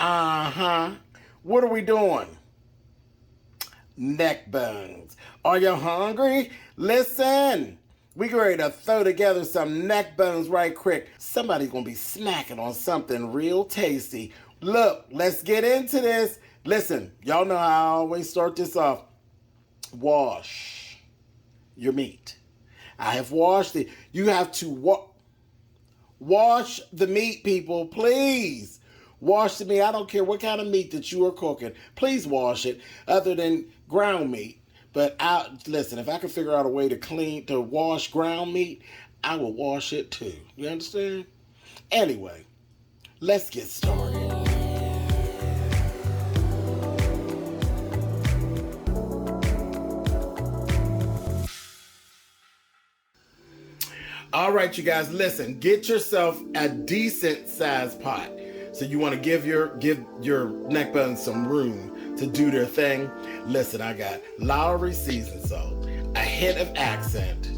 Uh-huh. What are we doing? Neck bones. Are you hungry? Listen. We ready to throw together some neck bones right quick. Somebody's going to be snacking on something real tasty. Look, let's get into this. Listen, y'all know how I always start this off. Wash your meat. I have washed it. You have to wash the meat, people, please. Wash the meat. I don't care what kind of meat that you are cooking. Please wash it, other than ground meat. But listen, if I can figure out a way to wash ground meat, I will wash it too. You understand? Anyway, let's get started. All right, you guys, listen, get yourself a decent sized pot. So you want to give your neck bones some room to do their thing. Listen, I got Lowry seasoned salt, a hint of accent.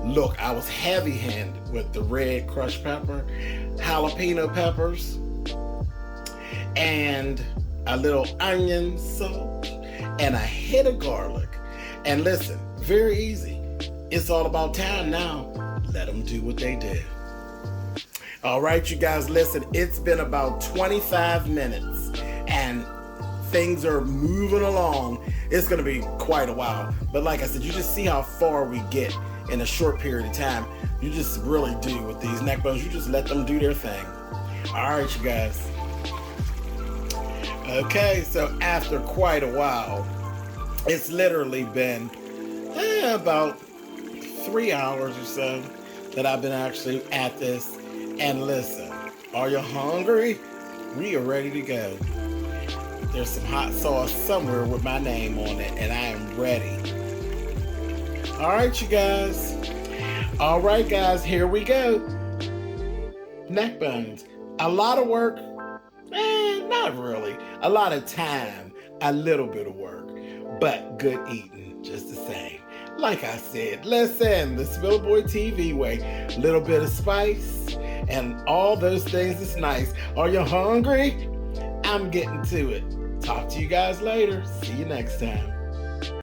Look, I was heavy-handed with the red crushed pepper, jalapeno peppers, and a little onion salt, and a hint of garlic. And listen, very easy. It's all about time now. Let them do what they did. All right, you guys, listen, it's been about 25 minutes and things are moving along. It's going to be quite a while. But like I said, you just see how far we get in a short period of time. You just really do with these neck bones. You just let them do their thing. All right, you guys. Okay, so after quite a while, it's literally been about 3 hours or so that I've been actually at this. And listen, are you hungry? We are ready to go. There's some hot sauce somewhere with my name on it, and I am ready. All right, you guys. All right, guys, here we go. Neck bones. A lot of work? Not really. A lot of time. A little bit of work. But good eating, just the same. Like I said, listen, the Spiller Boy TV way. Little bit of spice and all those things is nice. Are you hungry? I'm getting to it. Talk to you guys later. See you next time.